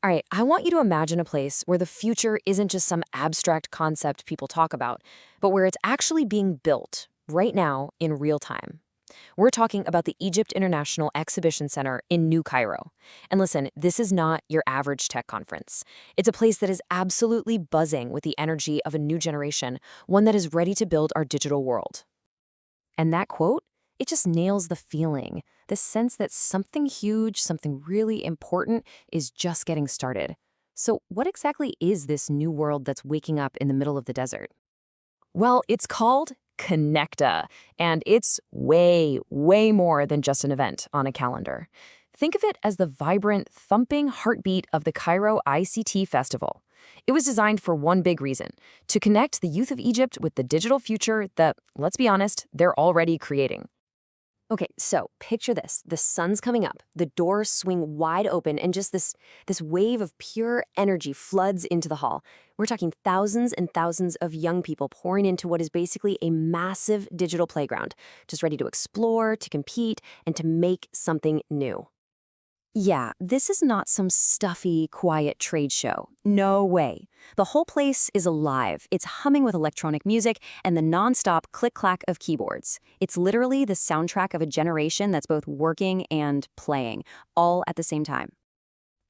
All right, I want you to imagine a place where the future isn't just some abstract concept people talk about, but where it's actually being built right now in real time. We're talking about the Egypt International Exhibition Center in New Cairo. And listen, this is not your average tech conference. It's a place that is absolutely buzzing with the energy of a new generation, one that is ready to build our digital world. And that quote, it just nails the feeling, the sense that something huge, something really important is just getting started. So, what exactly is this new world that's waking up in the middle of the desert? Well, it's called Connecta, and it's way, way more than just an event on a calendar. Think of it as the vibrant, thumping heartbeat of the Cairo ICT Festival. It was designed for one big reason, to connect the youth of Egypt with the digital future that, let's be honest, they're already creating. Okay, so picture this. The sun's coming up, the doors swing wide open, and just this wave of pure energy floods into the hall. We're talking thousands and thousands of young people pouring into what is basically a massive digital playground, just ready to explore, to compete, and to make something new. Yeah, this is not some stuffy, quiet trade show. No way. The whole place is alive. It's humming with electronic music and the nonstop click-clack of keyboards. It's literally the soundtrack of a generation that's both working and playing, all at the same time.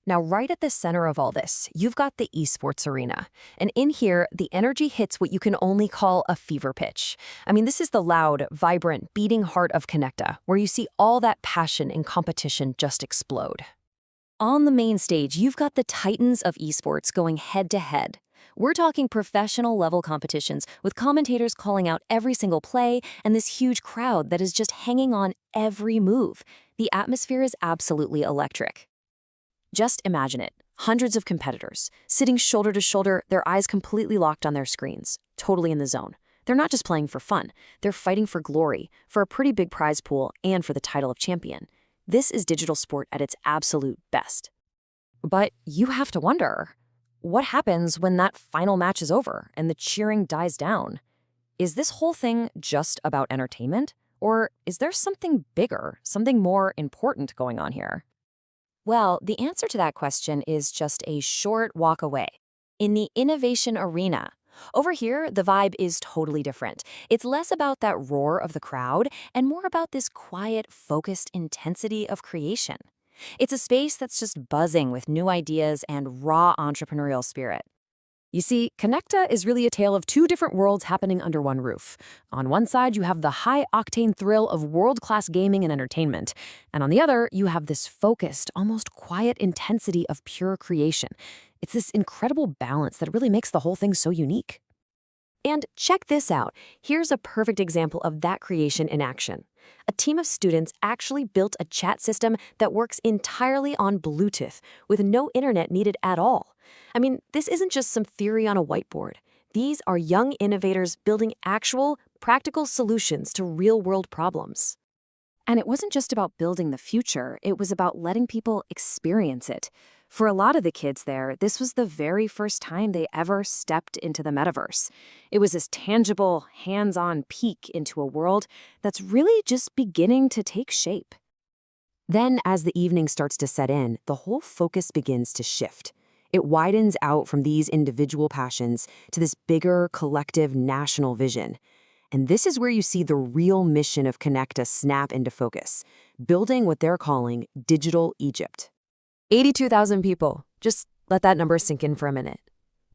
Now, right at the center of all this, you've got the esports arena. And in here, the energy hits what you can only call a fever pitch. I mean, this is the loud, vibrant, beating heart of Connecta, where you see all that passion and competition just explode. On the main stage, you've got the titans of esports going head-to-head. We're talking professional-level competitions with commentators calling out every single play and this huge crowd that is just hanging on every move. The atmosphere is absolutely electric. Just imagine it. Hundreds of competitors, sitting shoulder to shoulder, their eyes completely locked on their screens, totally in the zone. They're not just playing for fun. They're fighting for glory, for a pretty big prize pool, and for the title of champion. This is digital sport at its absolute best. But you have to wonder, what happens when that final match is over and the cheering dies down? Is this whole thing just about entertainment? Or is there something bigger, something more important going on here? Well, the answer to that question is just a short walk away. In the innovation arena. Over here, the vibe is totally different. It's less about that roar of the crowd and more about this quiet, focused intensity of creation. It's a space that's just buzzing with new ideas and raw entrepreneurial spirit. You see, Connecta is really a tale of two different worlds happening under one roof. On one side, you have the high-octane thrill of world-class gaming and entertainment. And on the other, you have this focused, almost quiet intensity of pure creation. It's this incredible balance that really makes the whole thing so unique. And check this out. Here's a perfect example of that creation in action. A team of students actually built a chat system that works entirely on Bluetooth, with no internet needed at all. I mean, this isn't just some theory on a whiteboard. These are young innovators building actual, practical solutions to real-world problems. And it wasn't just about building the future, it was about letting people experience it. For a lot of the kids there, this was the very first time they ever stepped into the metaverse. It was this tangible, hands-on peek into a world that's really just beginning to take shape. Then, as the evening starts to set in, the whole focus begins to shift. It widens out from these individual passions to this bigger, collective, national vision. And this is where you see the real mission of Connecta snap into focus, building what they're calling Digital Egypt. 82,000 people. Just let that number sink in for a minute.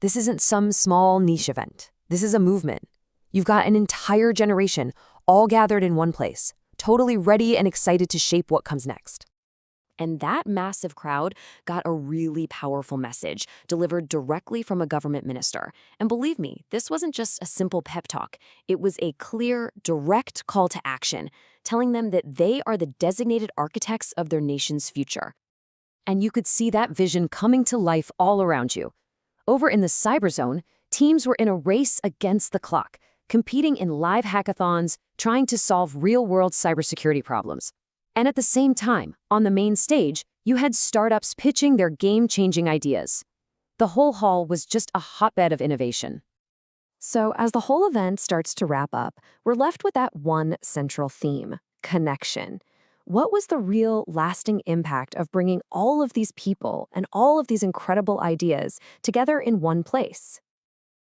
This isn't some small niche event. This is a movement. You've got an entire generation all gathered in one place, totally ready and excited to shape what comes next. And that massive crowd got a really powerful message delivered directly from a government minister. And believe me, this wasn't just a simple pep talk. It was a clear, direct call to action, telling them that they are the designated architects of their nation's future. And you could see that vision coming to life all around you. Over in the cyber zone, teams were in a race against the clock, competing in live hackathons, trying to solve real-world cybersecurity problems. And at the same time, on the main stage, you had startups pitching their game-changing ideas. The whole hall was just a hotbed of innovation. So as the whole event starts to wrap up, we're left with that one central theme: connection. What was the real, lasting impact of bringing all of these people and all of these incredible ideas together in one place?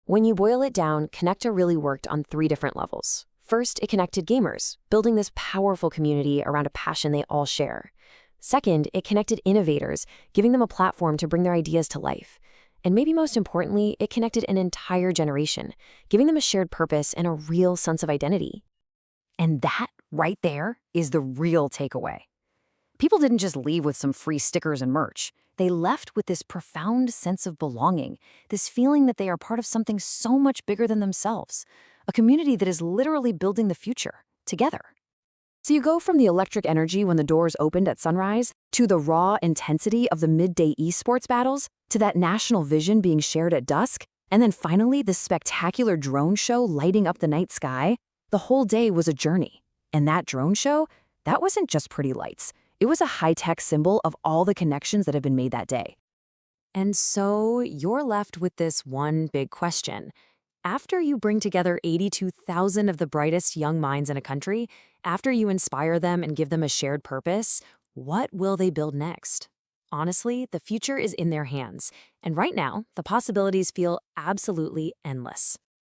When you boil it down, Connecta really worked on 3 different levels. First, it connected gamers, building this powerful community around a passion they all share. Second, it connected innovators, giving them a platform to bring their ideas to life. And maybe most importantly, it connected an entire generation, giving them a shared purpose and a real sense of identity. And that, right there, is the real takeaway. People didn't just leave with some free stickers and merch. They left with this profound sense of belonging, this feeling that they are part of something so much bigger than themselves, a community that is literally building the future, together. So you go from the electric energy when the doors opened at sunrise, to the raw intensity of the midday esports battles, to that national vision being shared at dusk, and then finally this spectacular drone show lighting up the night sky. The whole day was a journey. And that drone show, that wasn't just pretty lights. It was a high-tech symbol of all the connections that have been made that day. And so you're left with this one big question. After you bring together 82,000 of the brightest young minds in a country, after you inspire them and give them a shared purpose, what will they build next? Honestly, the future is in their hands. And right now, the possibilities feel absolutely endless.